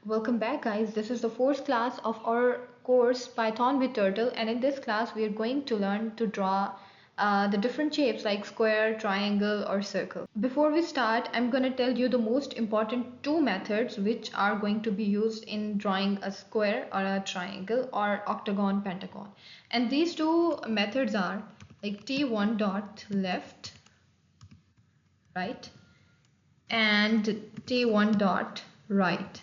Welcome back, guys. This is the fourth class of our course Python with Turtle, and in this class we are going to learn to draw the different shapes like square, triangle or circle. Before we start, I'm going to tell you the most important two methods which are going to be used in drawing a square or a triangle or octagon, pentagon. And these two methods are like T1 dot left, right, and T1 dot right.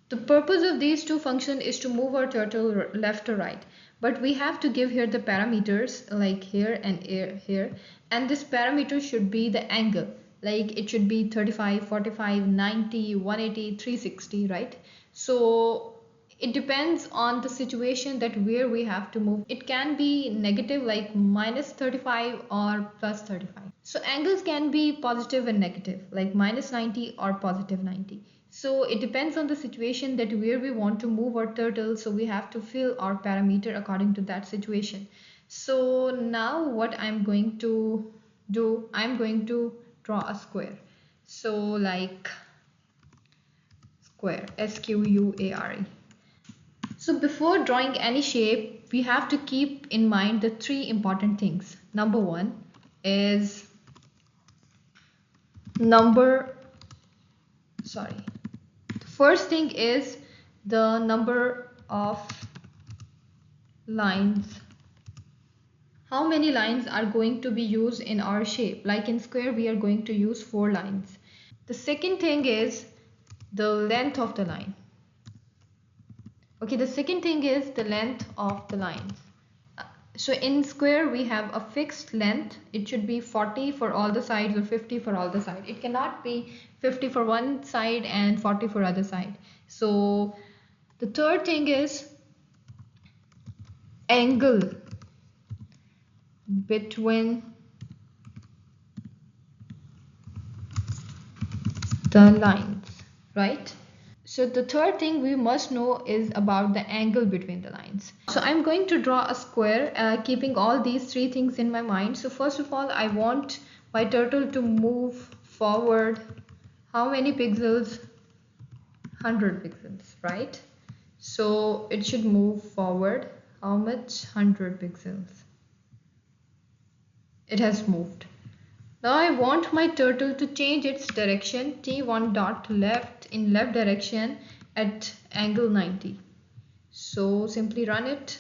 The purpose of these two functions is to move our turtle left or right, but we have to give here the parameters like here and here, and this parameter should be the angle, like it should be 35, 45, 90, 180, 360, right? So it depends on the situation that where we have to move. It can be negative like minus 35 or plus 35. So angles can be positive and negative like minus 90 or positive 90. So it depends on the situation that where we want to move our turtle. So we have to fill our parameter according to that situation. So now what I'm going to do, I'm going to draw a square. So like square, S-Q-U-A-R-E. So before drawing any shape, we have to keep in mind the three important things. Number one is the first thing is the number of lines. How many lines are going to be used in our shape? Like in square, we are going to use 4 lines. The second thing is the length of the line. Okay, the second thing is the length of the lines. So in square we have a fixed length. It should be 40 for all the sides or 50 for all the sides. It cannot be 50 for one side and 40 for other side. So the third thing is angle between the lines, right? So the third thing we must know is about the angle between the lines. So I'm going to draw a square keeping all these three things in my mind. So first of all, I want my turtle to move forward. How many pixels? 100 pixels, right? So it should move forward. How much? 100 pixels. It has moved. Now I want my turtle to change its direction, T1 dot left in left direction at angle 90. So simply run it.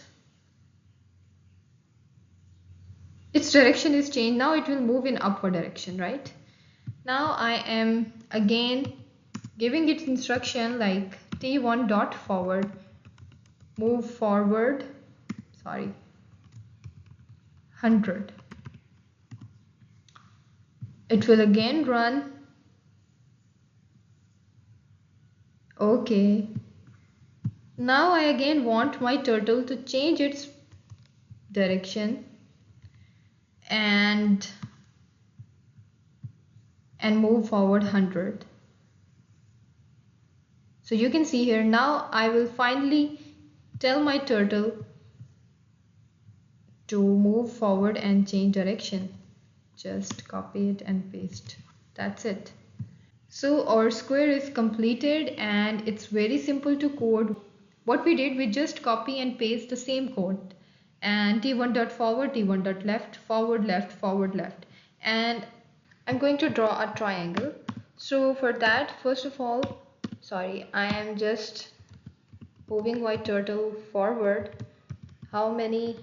Its direction is changed. Now it will move in upward direction, right? Now I am again giving it instruction like T1 dot forward, move forward, 100. It will again run. Okay. Now I again want my turtle to change its direction and move forward 100. So you can see here, now I will finally tell my turtle to move forward and change direction. Just copy it and paste. That's it. So our square is completed and it's very simple to code. What we did, we just copy and paste the same code. And T1 dot forward, T1 dot left, forward, left, forward, left. And I'm going to draw a triangle. So for that, first of all, I am just moving my turtle forward. How many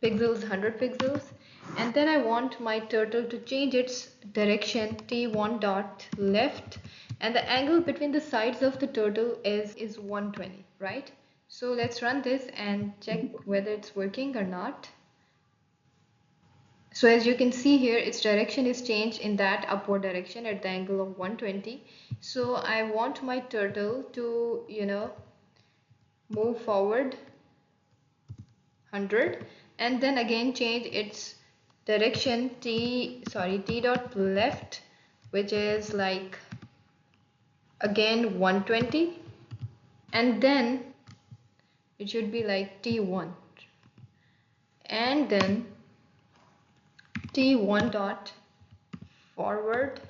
pixels? 100 pixels. And then I want my turtle to change its direction, T1 dot left, and the angle between the sides of the turtle is 120, right? So let's run this and check whether it's working or not. So as you can see here, its direction is changed in that upward direction at the angle of 120. So I want my turtle to, move forward 100 and then again change its direction T dot left, which is like again 120, and then it should be like T1 and then T1 dot forward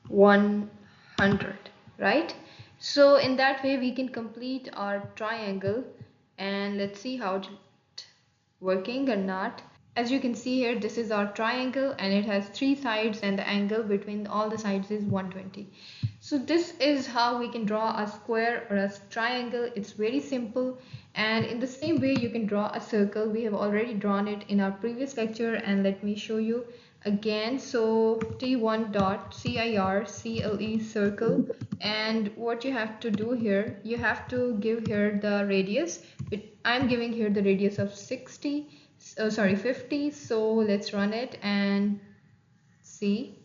100, right? So in that way we can complete our triangle, and let's see how it's working or not. As you can see here, this is our triangle and it has three sides and the angle between all the sides is 120. So this is how we can draw a square or a triangle. It's very simple, and in the same way you can draw a circle. We have already drawn it in our previous lecture, and let me show you again. So T1 dot CIRCLE circle, and what you have to do here, you have to give here the radius. I'm giving here the radius of 60, sorry 50. So let's run it and see.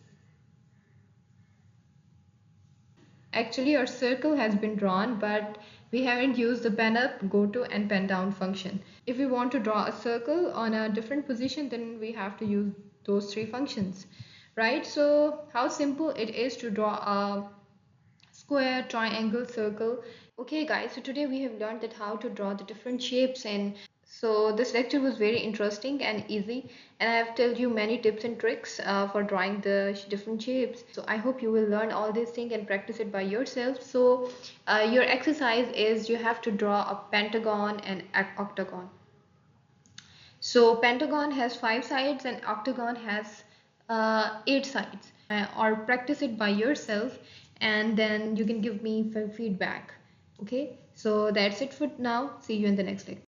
Actually our circle has been drawn, but we haven't used the pen up, go to and pen down function. If we want to draw a circle on a different position, then we have to use those three functions, right? So how simple it is to draw a square, triangle, circle. Okay guys, so today we have learned that how to draw the different shapes, and so this lecture was very interesting and easy, and I have told you many tips and tricks for drawing the different shapes. So I hope you will learn all these things and practice it by yourself. So your exercise is you have to draw a pentagon and an octagon. So pentagon has 5 sides and octagon has 8 sides. Or practice it by yourself, and then you can give me feedback. Okay, so that's it for now. See you in the next lecture.